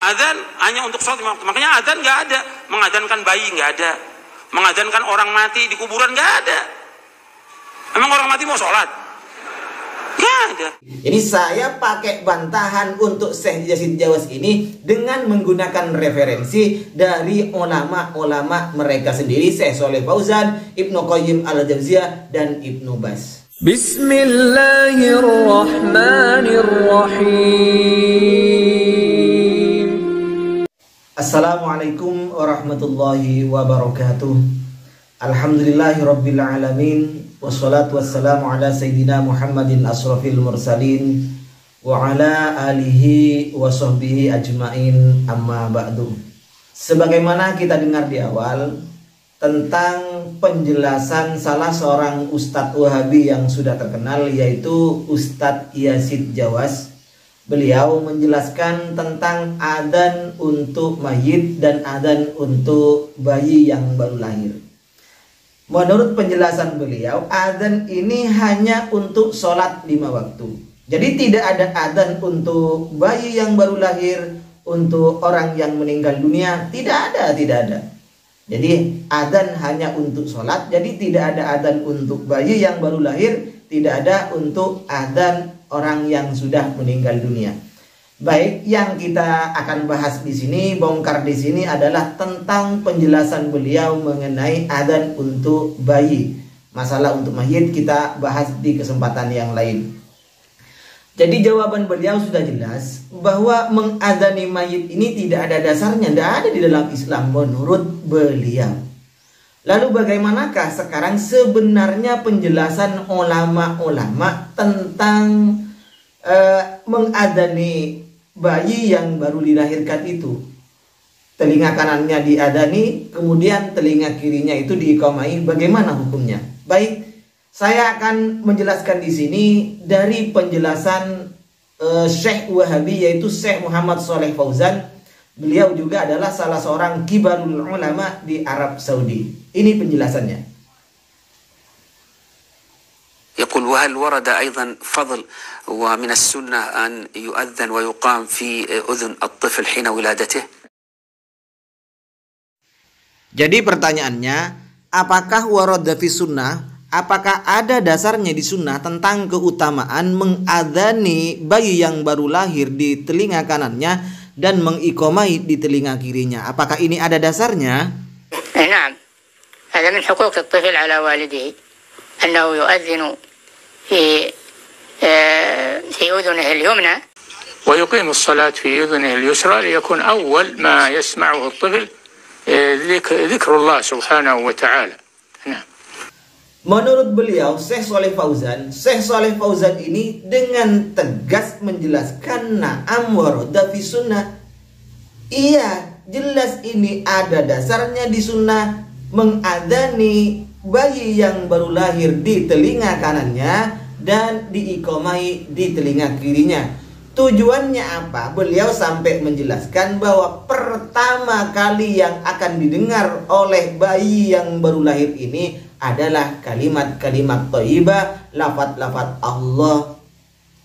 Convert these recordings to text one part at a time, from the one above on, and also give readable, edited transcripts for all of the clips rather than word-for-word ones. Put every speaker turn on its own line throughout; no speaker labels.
Adzan hanya untuk sholat 5 waktu. Makanya adzan nggak ada. Mengadzankan bayi nggak ada. Mengadzankan orang mati di kuburan nggak ada. Emang orang mati mau sholat? Nggak ada.
Jadi saya pakai bantahan untuk Syekh Yazid Jawas ini dengan menggunakan referensi dari ulama-ulama mereka sendiri, Syekh Shalih Fauzan, Ibnu Qayyim Al-Jauziyah, dan Ibnu Baz. Bismillahirrahmanirrahim. Assalamualaikum warahmatullahi wabarakatuh. Alhamdulillahirabbil alamin. Wassalatu wassalamu ala sayyidina Muhammadin asrafil mursalin wa ala alihi wa sahbihi ajmain, amma ba'du. Sebagaimana kita dengar di awal tentang penjelasan salah seorang Ustadz Wahabi yang sudah terkenal, yaitu Ustadz Yazid Jawas. Beliau menjelaskan tentang adzan untuk mayit dan adzan untuk bayi yang baru lahir. Menurut penjelasan beliau, adzan ini hanya untuk sholat 5 waktu. Jadi tidak ada adzan untuk bayi yang baru lahir, untuk orang yang meninggal dunia. Tidak ada. Jadi adzan hanya untuk sholat. Jadi tidak ada adzan untuk bayi yang baru lahir, tidak ada untuk adzan orang yang sudah meninggal dunia. Baik, yang kita akan bahas di sini, bongkar di sini adalah tentang penjelasan beliau mengenai adzan untuk bayi. Masalah untuk mayit kita bahas di kesempatan yang lain. Jadi jawaban beliau sudah jelas bahwa mengadzani mayit ini tidak ada dasarnya, tidak ada di dalam Islam menurut beliau. Lalu bagaimanakah sekarang sebenarnya penjelasan ulama-ulama tentang mengadzani bayi yang baru dilahirkan itu? Telinga kanannya diadzani, kemudian telinga kirinya itu diiqamai. Bagaimana hukumnya? Baik, saya akan menjelaskan di sini dari penjelasan Syekh Wahabi, yaitu Syekh Muhammad Shalih Fauzan. Beliau juga adalah salah seorang kibarul ulama di Arab Saudi. Ini penjelasannya.
يقول وهل ورد أيضا فضل ومن السنة أن يؤذن ويقام في أذن الطفل حين ولادته؟
Jadi pertanyaannya, apakah warada fi sunnah, apakah ada dasarnya di sunnah tentang keutamaan mengadzani bayi yang baru lahir di telinga kanannya dan mengiqamai di telinga kirinya? Apakah ini ada dasarnya?
نعم هذا من حقوق الطفل على والده أنه يؤذن في أذنه اليمنى
ويقيم الصلاة في أذنه اليسرى ليكون أول ما يسمعه الطفل ذكر الله سبحانه وتعالى. نعم.
Menurut beliau, Syekh Shalih Fauzan ini dengan tegas menjelaskan na'am warada fi sunnah. Iya, jelas ini ada dasarnya di sunnah mengadzani bayi yang baru lahir di telinga kanannya dan diiqamai di telinga kirinya. Tujuannya apa? Beliau sampai menjelaskan bahwa pertama kali yang akan didengar oleh bayi yang baru lahir ini adalah kalimat-kalimat thayyibah, lafaz-lafaz Allah.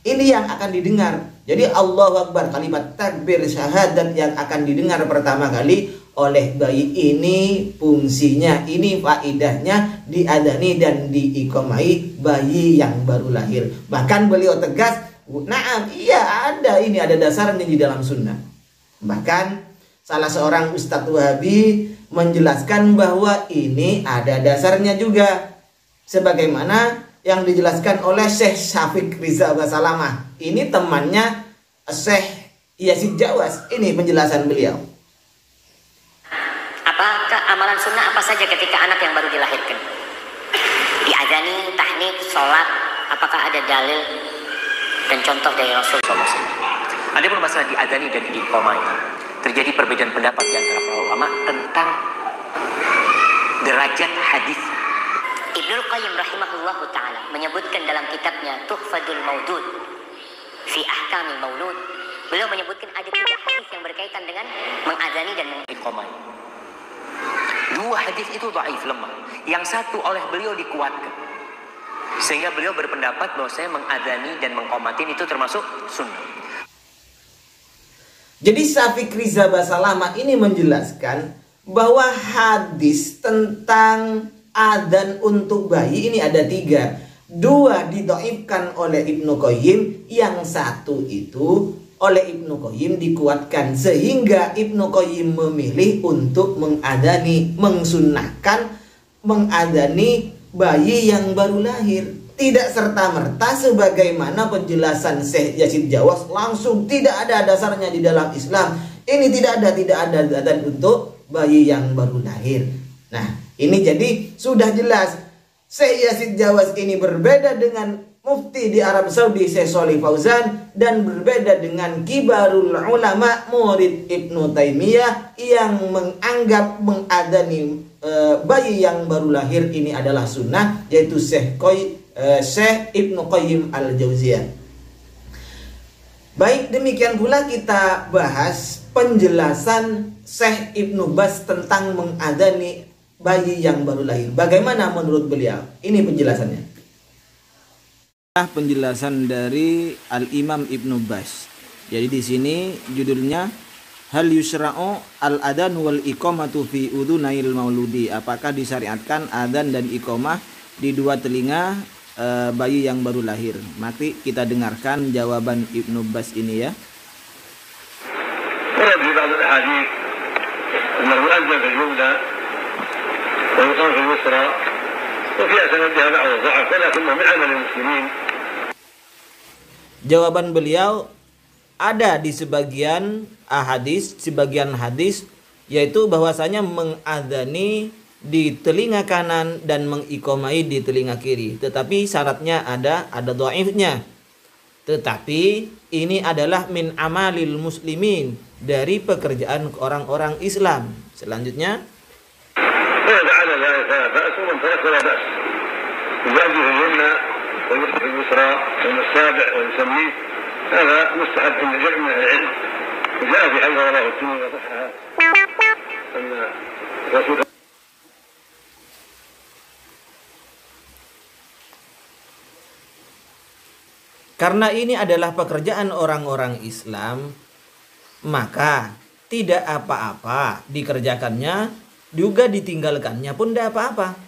Ini yang akan didengar. Jadi Allahu Akbar, kalimat takbir syahadat yang akan didengar pertama kali oleh bayi ini, fungsinya, ini faidahnya diadzani dan diiqamai bayi yang baru lahir. Bahkan beliau tegas, na'am, iya ada, ini ada dasarnya di dalam sunnah. Bahkan salah seorang Ustadz Wahabi menjelaskan bahwa ini ada dasarnya juga, sebagaimana yang dijelaskan oleh Syekh Syafiq Riza Basalamah. Ini temannya Syekh Yazid Jawas. Ini penjelasan beliau.
Apakah amalan sunnah apa saja ketika anak yang baru dilahirkan? Diadzani, tahnik, sholat, apakah ada dalil dan contoh dari Rasul SAW?
Adapun masalah diadzani dan diiqamai, terjadi perbedaan pendapat di antara para ulama tentang derajat hadis.
Ibnu Qayyim rahimahullah ta'ala menyebutkan dalam kitabnya Tuhfatul Maudud fi Ahkamil Maulud, beliau menyebutkan ada 3 hadis yang berkaitan dengan mengadzani dan
mengiqamai. 2 hadis itu dhaif, lemah. Yang satu oleh beliau dikuatkan, sehingga beliau berpendapat bahwa saya mengadzani dan mengqamatin itu termasuk sunnah.
Jadi Syafiq Riza Basalama ini menjelaskan bahwa hadis tentang adzan untuk bayi ini ada 3. 2 didhaifkan oleh Ibnu Qayyim, yang 1 itu oleh Ibnu Qayyim dikuatkan, sehingga Ibnu Qayyim memilih untuk mensunnahkan mengadani bayi yang baru lahir. Tidak serta-merta sebagaimana penjelasan Syekh Yazid Jawas langsung tidak ada dasarnya di dalam Islam. Ini tidak ada adzan untuk bayi yang baru lahir. Nah, ini jadi sudah jelas Syekh Yazid Jawas ini berbeda dengan mufti di Arab Saudi Syekh Shalih Fauzan, dan berbeda dengan kibarul ulama murid Ibnu Taimiyah yang menganggap mengadani bayi yang baru lahir ini adalah sunnah, yaitu Syekh Ibnu Qayyim al-Jauziyah. Baik, demikian pula kita bahas penjelasan Syekh Ibnu Baz tentang mengadani bayi yang baru lahir. Bagaimana menurut beliau? Ini penjelasannya. Penjelasan dari Al-Imam Ibnu Baz. Jadi di sini judulnya Hal yusra'u al-adan wal iqamatu fi udhunail mauludi. Apakah disyariatkan adzan dan iqamah di 2 telinga bayi yang baru lahir? Mari kita dengarkan jawaban Ibnu Baz ini ya.
ورد في بعض الأحاديث أنه أذن في الجملة ويقام في اليسرى وفي سندها بعض الضعف ولكنه من عمل المسلمين.
Jawaban beliau ada di sebagian hadis, yaitu bahwasanya mengadzani di telinga kanan dan mengiqamai di telinga kiri. Tetapi syaratnya ada dhaifnya. Tetapi ini adalah min amalil muslimin, dari pekerjaan orang-orang Islam. Selanjutnya, karena ini adalah pekerjaan orang-orang Islam, maka tidak apa-apa dikerjakannya, juga ditinggalkannya pun tidak apa-apa.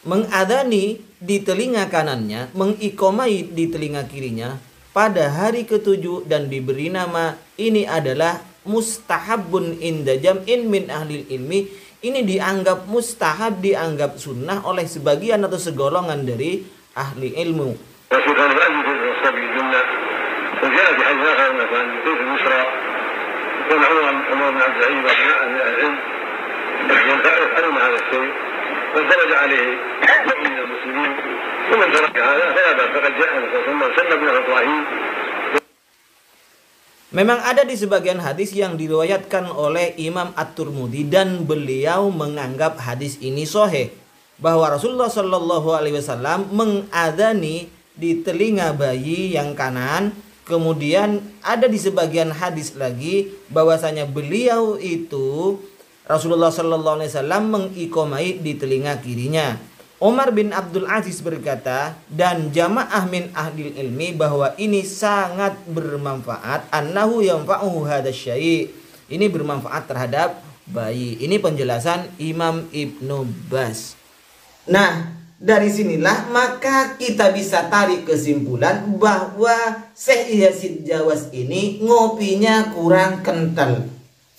Mengadani di telinga kanannya, mengiqamai di telinga kirinya pada hari ke-7 dan diberi nama ini adalah mustahabun inda jam'in min ahlil ilmi. Ini dianggap mustahab, dianggap sunnah oleh sebagian atau segolongan dari ahli ilmu.
وجاء في حديث آخر أنه كان يطيف اليسرى كان عمر بن عبد العزيز وأبناء أهل العلم يفعلون هذا الشيء فانفرج عليه من المسلمين ومن ترك هذا فلا بأس فقد جاء ثم سن ابن إبراهيم.
Memang ada di sebagian hadis yang diriwayatkan oleh Imam At-Tirmidzi dan beliau menganggap hadis ini sahih, bahwa Rasulullah Shallallahu Alaihi Wasallam mengadani di telinga bayi yang kanan. Kemudian ada di sebagian hadis lagi bahwasanya beliau itu Rasulullah Shallallahu Alaihi Wasallam mengiqamai di telinga kirinya. Umar bin Abdul Aziz berkata, dan jamaah min ahlil ilmi, bahwa ini sangat bermanfaat. Annahu yanfa'uhu hadza syai'. Ini bermanfaat terhadap bayi. Ini penjelasan Imam Ibnu Baz. Nah, dari sinilah maka kita bisa tarik kesimpulan bahwa Syekh Yazid Jawas ini ngopinya kurang kental,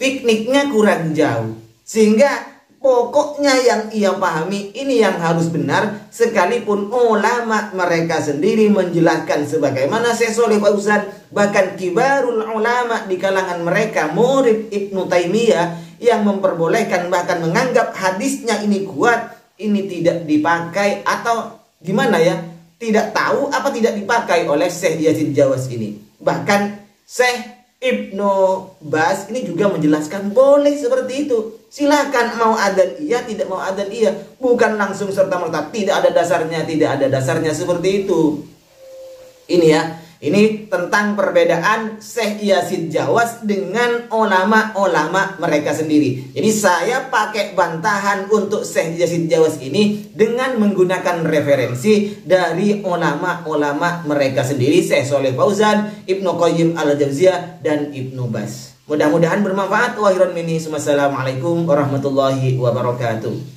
pikniknya kurang jauh, sehingga pokoknya yang ia pahami ini yang harus benar, sekalipun ulama mereka sendiri menjelaskan sebagaimana Syekh Shalih Fauzan, bahkan kibarul ulama di kalangan mereka murid Ibnu Taimiyah yang memperbolehkan bahkan menganggap hadisnya ini kuat, ini tidak dipakai atau gimana ya, tidak tahu apa tidak dipakai oleh Syekh Yazid Jawas ini. Bahkan Syekh Ibnu Baz ini juga menjelaskan boleh seperti itu. Silakan mau adzan iya, tidak mau adzan iya, bukan langsung serta-merta tidak ada dasarnya seperti itu. Ini ya, ini tentang perbedaan Syekh Yazid Jawas dengan ulama-ulama mereka sendiri. Jadi saya pakai bantahan untuk Syekh Yazid Jawas ini dengan menggunakan referensi dari ulama-ulama mereka sendiri, Syekh Shalih Fauzan, Ibnu Qayyim al-Jauziyah, dan Ibnu Baz. Mudah-mudahan bermanfaat. Wa khairan minni. Wassalamualaikum warahmatullahi wabarakatuh.